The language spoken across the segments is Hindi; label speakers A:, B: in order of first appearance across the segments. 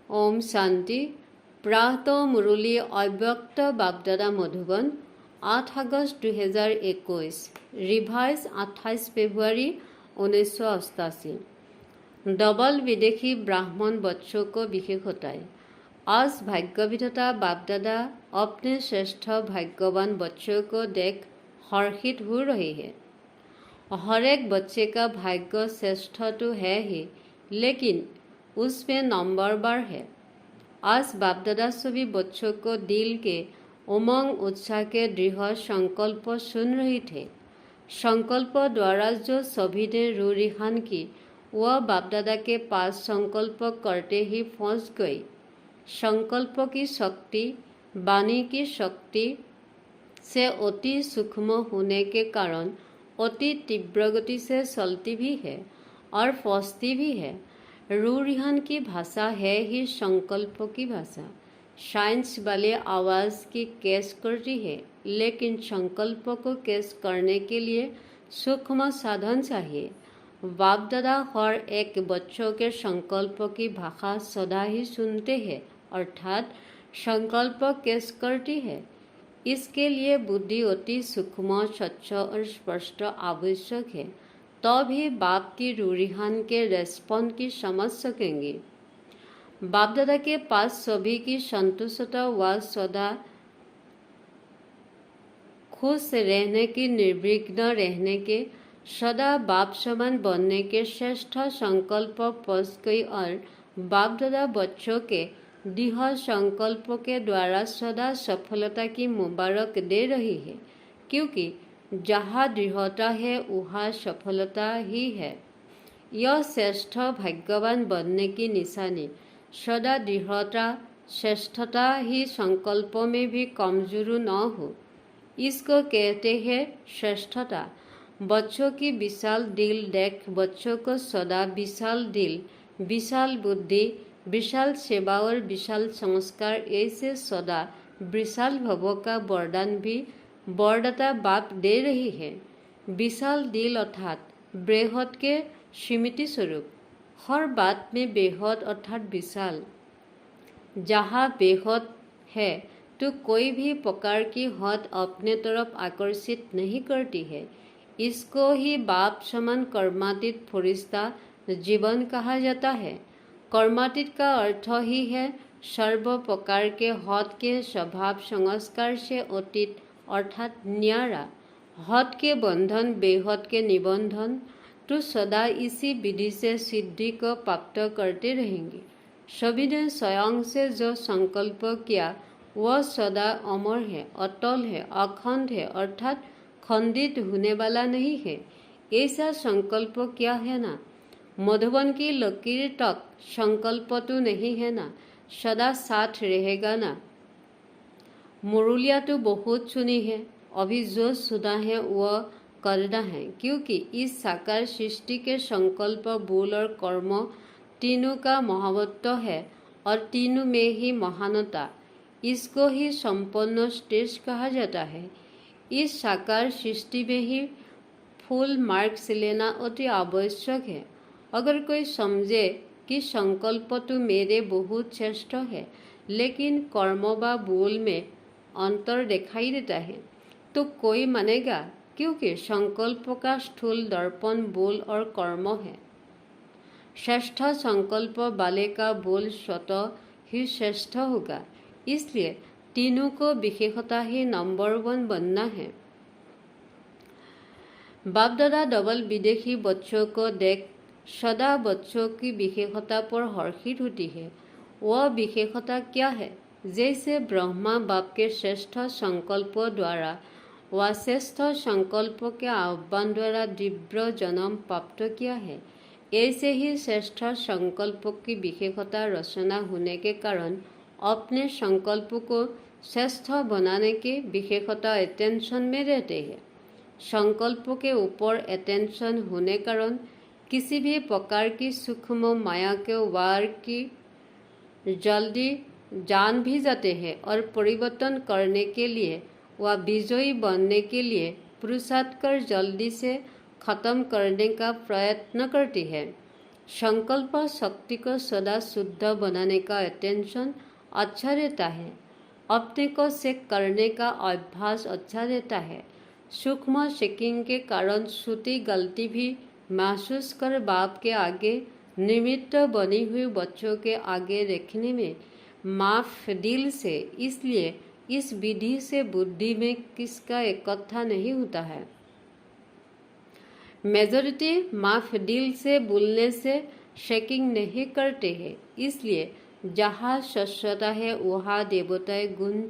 A: ओम शांति। प्रातः मुरली अव्यक्त बापदादा मधुबन 8 আগষ্ট 2021, रिवाइज 28 फरवरी 1988। डबल विदेशी ब्राह्मण बच्चों को विशेषताएं। आज भाग्य विधाता बापदादा अपने श्रेष्ठ भाग्यवान बच्चों को देख हर्षित हो रहे हैं। हर एक बच्चे का भाग्य श्रेष्ठ तो है ही, लेकिन उसमें नंबरवार है। आज बापदादा सभी बच्चों को दिल के उमंग उत्साह के दृढ़ संकल्प सुन रहे थे। संकल्प द्वारा जो सभी ने रूह रिहान की, वह बापदादा के पास संकल्प करते ही पहुंच गई। संकल्प की शक्ति वाणी की शक्ति से अति सूक्ष्म होने के कारण अति तीव्र गति से चलती भी है और पहुँचती भी है। रूह रिहान की भाषा है ही संकल्प की भाषा। साइंस वाले आवाज़ की कैच करती है, लेकिन संकल्प को कैच करने के लिए सूक्ष्म साधन चाहिए। बाप दादा हर एक बच्चों के संकल्प की भाषा सदा ही सुनते हैं, अर्थात संकल्प कैच करती है। इसके लिए बुद्धि अति सूक्ष्म, स्वच्छ और स्पष्ट आवश्यक है, तभी बाप की रूह रिहान के रेस्पॉन्स की समझ सकेंगे। बाप दादा के पास सभी की संतुष्टता व सदा खुश रहने की, निर्विघ्न रहने के, सदा बाप समान बनने के श्रेष्ठ संकल्प पहुंच गई और बाप दादा बच्चों के दृढ़ संकल्प के द्वारा सदा सफलता की मुबारक दे रही है, क्योंकि जहाँ दृढ़ता है वहाँ सफलता ही है। यह श्रेष्ठ भाग्यवान बनने की निशानी। सदा दृढ़ता, श्रेष्ठता ही संकल्पों में भी कमजोर न हो, इसको कहते हैं श्रेष्ठता। बच्चों की विशाल दिल देख बच्चों को सदा विशाल दिल, विशाल बुद्धि, विशाल सेवा और विशाल संस्कार, ऐसे सदा विशाल भवों का वरदान भी बरदाता बाप दे रही है। विशाल दिल अर्थात बृहद के स्मृति स्वरूप। हर बात में बेहद अर्थात विशाल। जहाँ बेहद है तो कोई भी प्रकार की हद अपने तरफ आकर्षित नहीं करती है। इसको ही बाप समान कर्मातीत फरिश्ता जीवन कहा जाता है। कर्मातीत का अर्थ ही है सर्व प्रकार के हद के स्वभाव संस्कार से अतीत, अर्थात न्यारा। हद के बंधन, बेहद के निबंधन तो सदा इसी विधि से सिद्धि को प्राप्त करते रहेंगे। सभी ने स्वयं से जो संकल्प किया वह सदा अमर है, अटल है, अखंड है, अर्थात खंडित होने वाला नहीं है। ऐसा संकल्प क्या है ना। मधुबन की लकीर तक संकल्प तो नहीं है ना, सदा साथ रहेगा ना। मुरलिया तो बहुत सुनी है, अभी जो सुना है वह करना है, क्योंकि इस साकार सृष्टि के संकल्प, बोल और कर्म तीनों का महत्व है और तीनों में ही महानता। इसको ही संपन्न स्टेज कहा जाता है। इस साकार सृष्टि में ही फुल मार्क्स लेना अति आवश्यक है। अगर कोई समझे कि संकल्प तो मेरे बहुत श्रेष्ठ है, लेकिन कर्म व बोल में अंतर दिखाई देता है, तो कोई मानेगा, क्योंकि संकल्प का स्थूल दर्पण बोल और कर्म है। श्रेष्ठ संकल्प वाले का बोल स्वतः ही श्रेष्ठ होगा। इसलिए तीनों को विशेषता ही नंबर 1 बनना है। बाप दादा डबल विदेशी बच्चों को देख सदा बच्चों की विशेषता पर हर्षित होती है। वह विशेषता क्या है? जैसे ब्रह्मा बाप के श्रेष्ठ संकल्प द्वारा व श्रेष्ठ संकल्प के आह्वान द्वारा दिव्य जन्म प्राप्त किया है, ऐसे ही श्रेष्ठ संकल्प की विशेषता रचना होने के कारण अपने संकल्प को श्रेष्ठ बनाने की विशेषता अटेंशन में रहते हैं। संकल्प के ऊपर अटेंशन होने कारण किसी भी प्रकार की सूक्ष्म माया के वार की जल्दी जान भी जाते हैं और परिवर्तन करने के लिए व विजयी बनने के लिए पुरुषार्थ कर जल्दी से खत्म करने का प्रयत्न करती है। संकल्प शक्ति को सदा शुद्ध बनाने का अटेंशन अच्छा रहता है। अपने को चेक करने का अभ्यास अच्छा रहता है। सूक्ष्म चेकिंग के कारण छोटी गलती भी महसूस कर बाप के आगे निमित्त बनी हुई बच्चों के आगे रखने में माफ दिल से। इसलिए इस विधि से बुद्धि में किसका इकट्ठा नहीं होता है। मेजॉरिटी माफ दिल से बोलने से शेकिंग नहीं करते हैं। इसलिए जहाँ स्वच्छता है वहाँ देवताएं गुण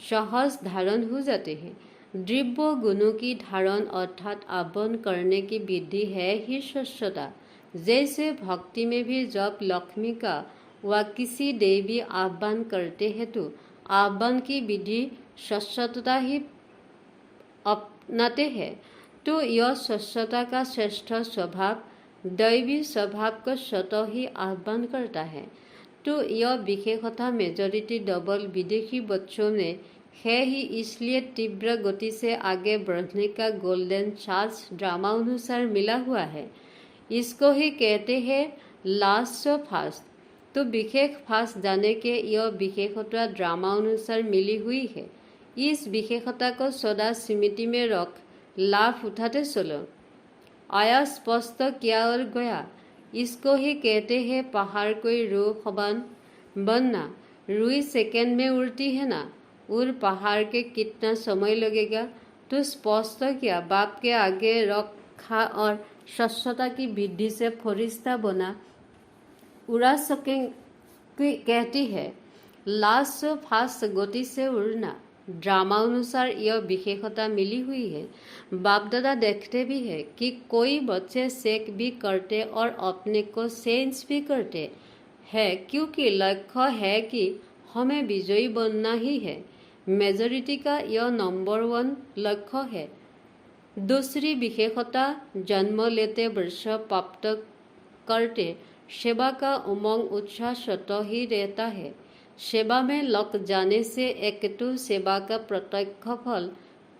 A: सहज धारण हो जाते हैं। दिव्य गुणों की धारण अर्थात आह्वान करने की विधि है ही स्वच्छता। जैसे भक्ति में भी जब लक्ष्मी का व किसी देवी आह्वान करते हैं तो आह्वान की विधि स्वच्छता ही अपनाते हैं। तो यह स्वच्छता का श्रेष्ठ स्वभाव दैवी स्वभाव को स्वतः ही आह्वान करता है। तो यह विशेषता मेजॉरिटी डबल विदेशी बच्चों में है ही। इसलिए तीव्र गति से आगे बढ़ने का गोल्डन चांस ड्रामा अनुसार मिला हुआ है। इसको ही कहते हैं लास्ट फास्ट। तो विशेष फास्ट जाने के यह विशेषता ड्रामा अनुसार मिली हुई है। इस विशेषता को सदा स्मृति में रख लाभ उठाते चलो। आया स्पष्ट किया और गया। इसको ही कहते हैं पहाड़ कोई रू खबान बनना। रुई सेकंड में उड़ती है ना, उड़ पहाड़ के कितना समय लगेगा। तो स्पष्ट किया बाप के आगे रखा और स्वच्छता की विधि से फरिश्ता बना उड़ा सके। कहती है लास्ट फास्ट गति से उड़ना। ड्रामा अनुसार यह विशेषता मिली हुई है। बाप दादा देखते भी है कि कोई बच्चे सेक भी करते और अपने को सेंस भी करते हैं, क्योंकि लक्ष्य है कि हमें विजयी बनना ही है। मेजॉरिटी का यह नंबर 1 लक्ष्य है। दूसरी विशेषता जन्म लेते वर्ष प्राप्त करते सेवा का उमंग उत्साह स्वतः ही रहता है। सेवा में लग जाने से एक तो सेवा का प्रत्यक्ष फल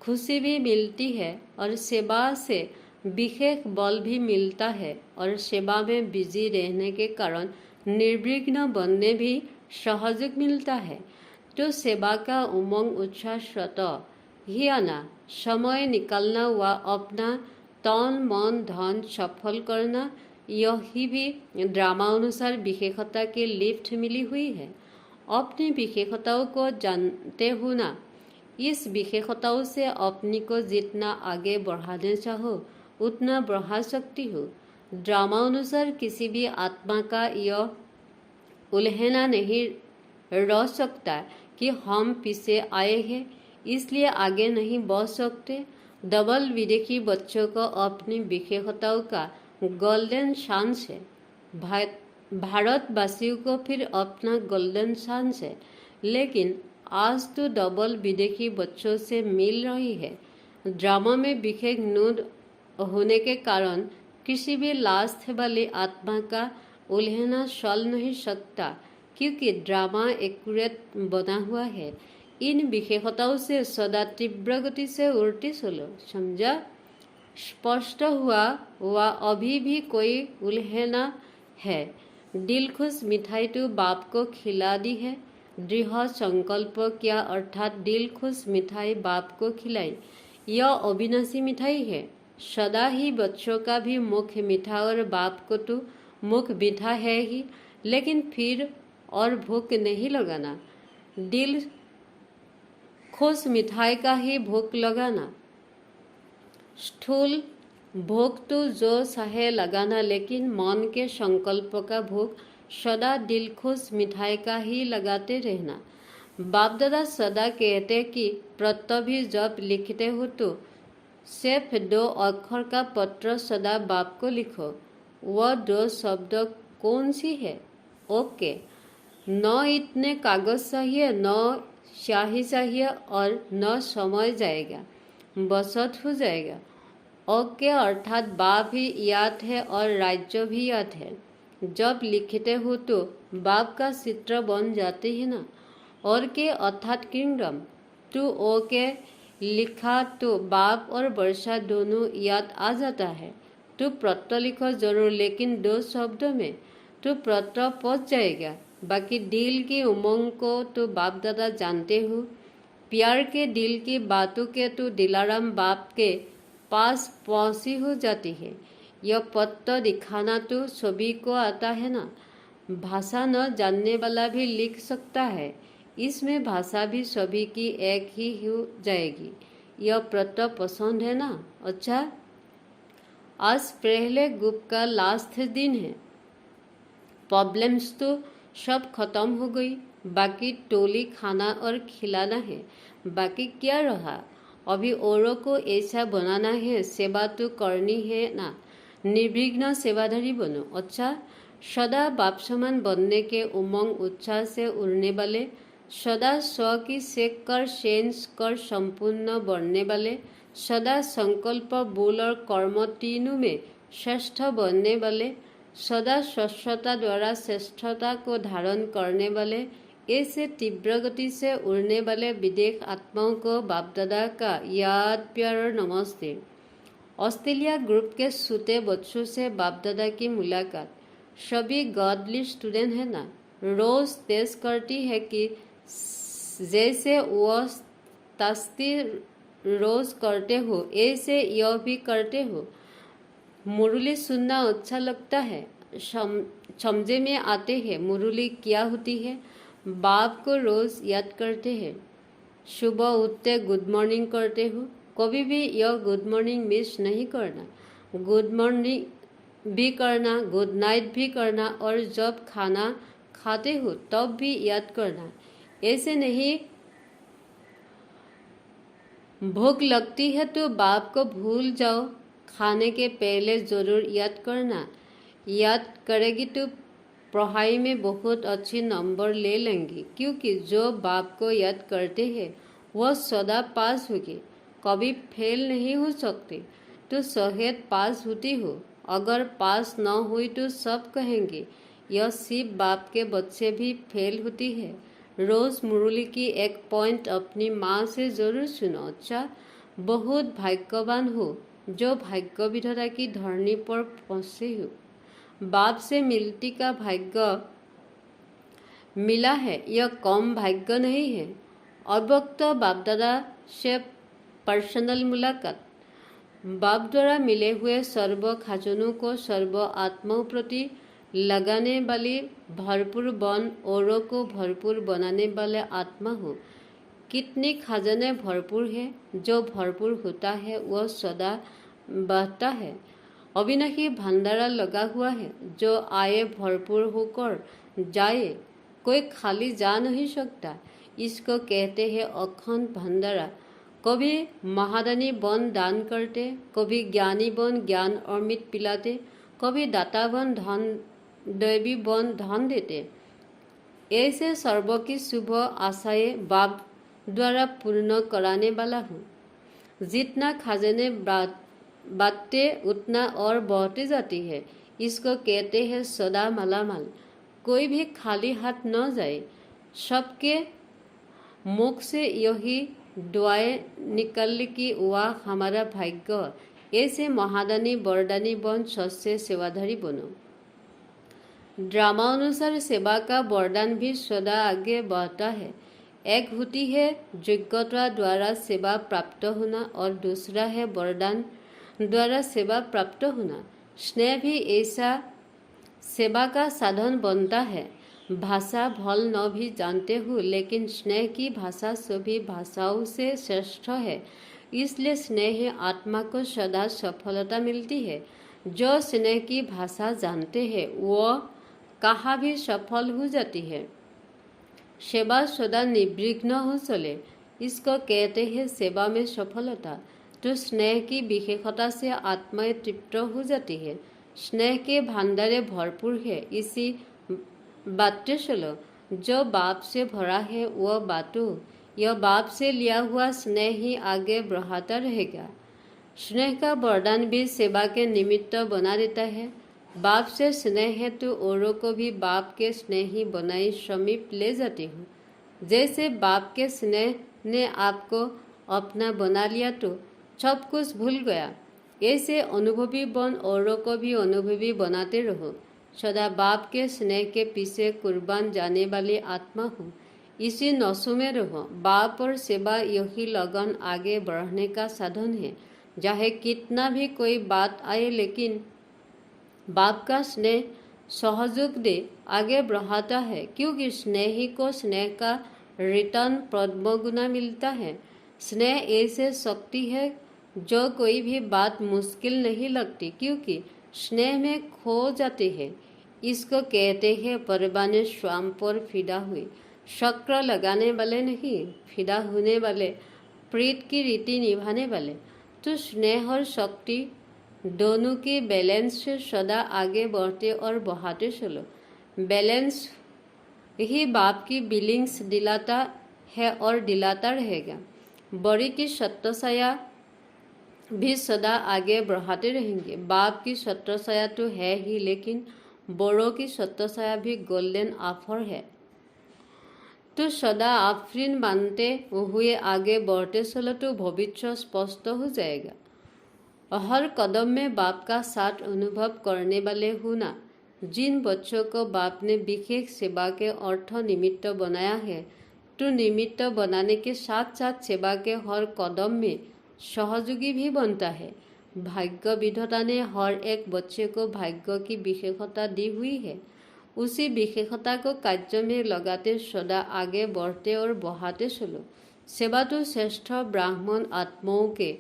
A: खुशी भी मिलती है और सेवा से विशेष बल भी मिलता है और सेवा में बिजी रहने के कारण निर्विघ्न बनने भी सहयोग मिलता है। तो सेवा का उमंग उत्साह स्वतः ही आना, समय निकालना व अपना तन मन धन सफल करना, यही भी ड्रामा अनुसार विशेषता की लिफ्ट मिली हुई है। अपनी विशेषताओं को जानते हो ना। इस विशेषताओं से अपनी को जितना आगे बढ़ाना चाहो उतना बढ़ा सकती हो। ड्रामा अनुसार किसी भी आत्मा का यह उल्हेना नहीं रह सकता कि हम पीछे आए हैं इसलिए आगे नहीं बढ़ सकते। डबल विदेशी बच्चों को अपनी विशेषताओं का गोल्डन चांस है। भारतवासियों को फिर अपना गोल्डन चांस है। लेकिन आज तो डबल विदेशी बच्चों से मिल रही है। ड्रामा में विशेष नूड होने के कारण किसी भी लास्ट वाली आत्मा का उल्हेना चल नहीं सकता, क्योंकि ड्रामा एक्यूरेट बना हुआ है। इन विशेषताओं से सदा तीव्र गति से उड़ती चलो। समझा? स्पष्ट हुआ व अभी भी कोई उल्हेना है। दिल खुश मिठाई तो बाप को खिला दी है। दृढ़ संकल्प किया अर्थात दिल खुश मिठाई बाप को खिलाई। यह अविनाशी मिठाई है। सदा ही बच्चों का भी मुख मीठा और बाप को तो मुख मीठा है ही, लेकिन फिर और भूख नहीं लगाना। दिल खुश मिठाई का ही भूख लगाना। स्थूल भूख तो जो चाहे लगाना, लेकिन मन के संकल्प का भूख सदा दिल खुश मिठाई का ही लगाते रहना। बाप दादा सदा कहते कि पत्र भी जब लिखते हो तो सिर्फ 2 अक्षर का पत्र सदा बाप को लिखो। वह 2 शब्द कौन सी है? ओके। न इतने कागज चाहिए, न स्याही चाहिए और न समय जाएगा, बचत हो जाएगा। ओके अर्थात बाप भी याद है और राज्य भी याद है। जब लिखते हो तो बाप का चित्र बन जाते हैं ना। और के अर्थात किंगडम। तो ओके लिखा तो बाप और वर्षा दोनों याद आ जाता है। तो प्रत्यय लिखो जरूर, लेकिन 2 शब्दों में। तो प्रत्यय पहुँच जाएगा। बाकी दिल की उमंग को तो बाप दादा जानते हो। प्यार के दिल की बातों के तो दिलाराम बाप के पास पहुँची हो जाती है। यह पत्र दिखाना तो सभी को आता है ना। भाषा न जानने वाला भी लिख सकता है। इसमें भाषा भी सभी की एक ही हो जाएगी। यह पत्र पसंद है ना? अच्छा, आज पहले ग्रुप का लास्ट दिन है। प्रॉब्लम्स तो सब खत्म हो गई। बाकी टोली खाना और खिलाना है। बाकी क्या रहा? अभी औरों को ऐसा बनाना है। सेवा तो करनी है ना। निर्विघ्न सेवाधारी बनो। अच्छा, सदा बाप समान बनने के उमंग उत्साह से उड़ने वाले, सदा स्व की सेक कर सेंस कर संपूर्ण बढ़ने वाले, सदा संकल्प बोल और कर्म तीनों में श्रेष्ठ बनने वाले, सदा स्वच्छता द्वारा श्रेष्ठता को धारण करने वाले, ऐसे तीव्र गति से उड़ने वाले विदेश आत्माओं को बाप दादा का याद प्यार और नमस्ते। ऑस्ट्रेलिया ग्रुप के सूते बच्चों से बाप दादा की मुलाकात। सभी गॉडली स्टूडेंट है ना। रोज टेस्ट करती है कि जैसे वह तास्ती रोज करते हो ऐसे यह भी करते हो। मुरली सुनना अच्छा लगता है। समझे में आते हैं मुरली क्या होती है। बाप को रोज याद करते हैं। सुबह उठते गुड मॉर्निंग करते हो। कभी भी यह गुड मॉर्निंग मिस नहीं करना। गुड मॉर्निंग भी करना, गुड नाइट भी करना, और जब खाना खाते हो तब भी याद करना। ऐसे नहीं भूख लगती है तो बाप को भूल जाओ। खाने के पहले जरूर याद करना। याद करेगी तो पढ़ाई में बहुत अच्छे नंबर ले लेंगी, क्योंकि जो बाप को याद करते हैं वह सदा पास होगी, कभी फेल नहीं हो सकते। तो शायद पास होती हो। अगर पास न हुई तो सब कहेंगे यह सिर्फ बाप के बच्चे भी फेल होती है। रोज मुरली की एक पॉइंट अपनी माँ से जरूर सुनो। अच्छा, बहुत भाग्यवान हो जो भाग्य विधाता की धरनी पर पहुँचे हो। बाप से मिलती का भाग्य मिला है, यह कम भाग्य नहीं है। अवक्त बाप दादा से पर्सनल मुलाकात। बाप द्वारा मिले हुए सर्व खजानों को सर्व आत्माओं प्रति लगाने वाली भरपूर बन औरों को भरपूर बनाने वाले आत्मा हो। कितनी खजाने भरपूर है। जो भरपूर होता है वह सदा बहता है। अविनाशी भंडारा लगा हुआ है। जो आए भरपूर होकर जाए, कोई खाली जा नहीं सकता। इसको कहते हैं अखंड भंडारा। कभी महादानी बन दान करते, कभी ज्ञानी बन ज्ञान अमृत पिलाते, कभी दाता बन धन दैवी बन धन देते। ऐसे सर्व की शुभ आशाएं बाप द्वारा पूर्ण कराने वाला हूँ। जितना खजाने बांटते उतना और बढ़ती जाती है। इसको कहते हैं सदा मालामाल। कोई भी खाली हाथ न जाए। सबके मुख से यही दुआएं निकल की वाह हमारा भाग्य। ऐसे महादानी वरदानी बन सच्चे सेवाधारी बनो। ड्रामा अनुसार सेवा का वरदान भी सदा आगे बढ़ता है। एक होती है योग्यता द्वारा सेवा प्राप्त होना और दूसरा है वरदान द्वारा सेवा प्राप्त होना। स्नेह भी ऐसा सेवा का साधन बनता है। भाषा भल न भी जानते हो, लेकिन स्नेह की भाषा सभी भाषाओं से श्रेष्ठ है। इसलिए स्नेह आत्मा को सदा सफलता मिलती है। जो स्नेह की भाषा जानते हैं वह कहाँ भी सफल हो जाती है। सेवा सदा निर्विघ्न हो चले, इसको कहते हैं सेवा में सफलता। तो स्नेह की विशेषता से आत्माएं तृप्त हो जाती है। स्नेह के भंडारे भरपूर है। इसी बातें चलो। जो बाप से भरा है वह बातों। यह बाप से लिया हुआ स्नेह ही आगे बढ़ाता रहेगा। स्नेह का वरदान भी सेवा के निमित्त बना देता है। बाप से स्नेह है तो औरों को भी बाप के स्नेह ही बनाई समीप ले जाती हूँ। जैसे बाप के स्नेह ने आपको अपना बना लिया तो सब कुछ भूल गया। ऐसे अनुभवी बन औरों को भी अनुभवी बनाते रहो। सदा बाप के स्नेह के पीछे कुर्बान जाने वाली आत्मा हो। इसी नशों में रहो। बाप और सेवा यही लगन आगे बढ़ने का साधन है। चाहे कितना भी कोई बात आए, लेकिन बाप का स्नेह सहयोग दे आगे बढ़ाता है, क्योंकि स्नेही को स्नेह का रिटर्न पद्मगुना मिलता है। स्नेह ऐसे शक्ति है जो कोई भी बात मुश्किल नहीं लगती, क्योंकि स्नेह में खो जाते हैं। इसको कहते हैं परवाने स्वाम पर फिदा हुए। शक्र लगाने वाले नहीं, फिदा होने वाले, प्रीत की रीति निभाने वाले। तो स्नेह और शक्ति दोनों के बैलेंस से सदा आगे बढ़ते और बढ़ाते चलो। बैलेंस ही बाप की बिलिंग्स दिलाता है और दिलाता रहेगा। बड़ी की सत्य भी सदा आगे बढ़ाते रहेंगे। बाप की सत्य तो है ही, लेकिन बड़ों की सत्य भी गोल्डन ऑफर है। तो सदा आफरीन मानते हुए आगे बढ़ते चलो तो भविष्य स्पष्ट हो जाएगा। हर कदम में बाप का साथ अनुभव करने वाले होना। जिन बच्चों को बाप ने विशेष सेवा के अर्थ निमित्त बनाया है, तो निमित्त बनाने के साथ साथ सेवा के हर कदम में सहयोगी भी बनता है। भाग्य विधाता ने हर एक बच्चे को भाग्य की विशेषता दी हुई है। उसी विशेषता को कार्य में लगाते सदा आगे बढ़ते और बढ़ाते चलो। सेवा तो श्रेष्ठ ब्राह्मण आत्माओं के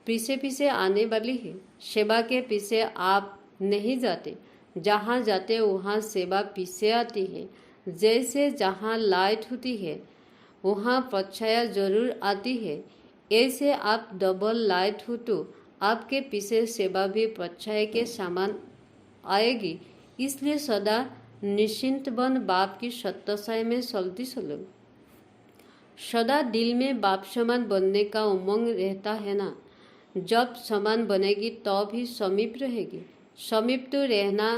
A: पीछे पीछे आने वाली है। सेवा के पीछे आप नहीं जाते, जहाँ जाते वहाँ सेवा पीछे आती है। जैसे जहाँ लाइट होती है वहाँ परछाया जरूर आती है, ऐसे आप डबल लाइट हो तो आपके पीछे सेवा भी परछाई के समान आएगी। इसलिए सदा निश्चिंत बन बाप की सत्ताशाई में चलती चलो। सदा दिल में बाप समान बनने का उमंग रहता है ना। जब समान बनेगी तो भी समीप रहेगी। समीप तो रहना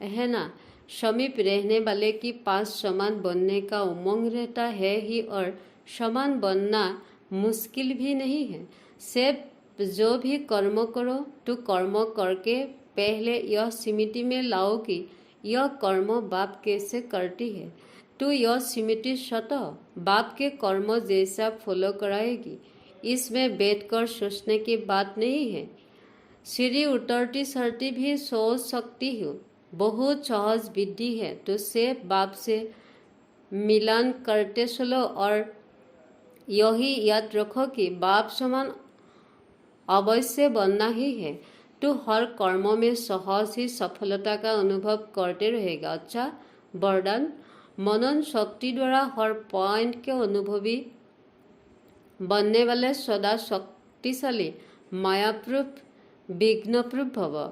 A: है ना। समीप रहने वाले के पास समान बनने का उमंग रहता है ही, और समान बनना मुश्किल भी नहीं है। सिर्फ जो भी कर्म करो तो कर्म करके पहले यह स्मृति में लाओ कि यह कर्म बाप कैसे करती है, तो यह स्मृति स्वतः बाप के कर्म जैसा फॉलो कराएगी। इसमें बैठकर सोचने की बात नहीं है। सीढ़ी उतरती सरती भी सोच सकती हो, बहुत सहज विधि है। तो सिर्फ बाप से मिलन करते चलो और यही याद रखो कि बाप समान अवश्य बनना ही है, तो हर कर्म में सहज ही सफलता का अनुभव करते रहेगा। अच्छा वरदान, मनन शक्ति द्वारा हर पॉइंट के अनुभवी बनने वाले सदा शक्तिशाली मायाप्रूफ विघ्नप्रूफ भव।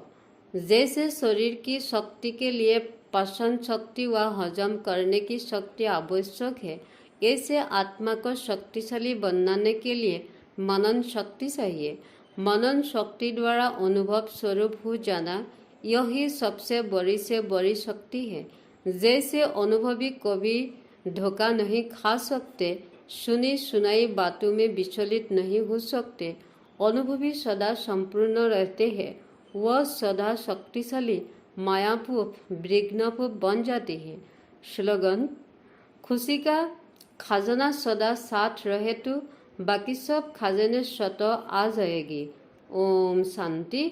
A: जैसे शरीर की शक्ति के लिए पाचन शक्ति व हजम करने की शक्ति आवश्यक है, ऐसे आत्मा को शक्तिशाली बनाने के लिए मनन शक्ति चाहिए। मनन शक्ति द्वारा अनुभव स्वरूप हो जाना, यही सबसे बड़ी से बड़ी शक्ति है। जैसे अनुभवी कभी धोखा नहीं खा सकते, सुनी सुनाई बातों में विचलित नहीं हो सकते, अनुभवी सदा संपूर्ण रहते हैं, वह सदा शक्तिशाली मायापूफ विघ्नपूफ बन जाती है। स्लोगन, खुशी का खजाना सदा साथ रहे तो बाकी सब खजाने स्वतः आ जाएगी। ओम शांति।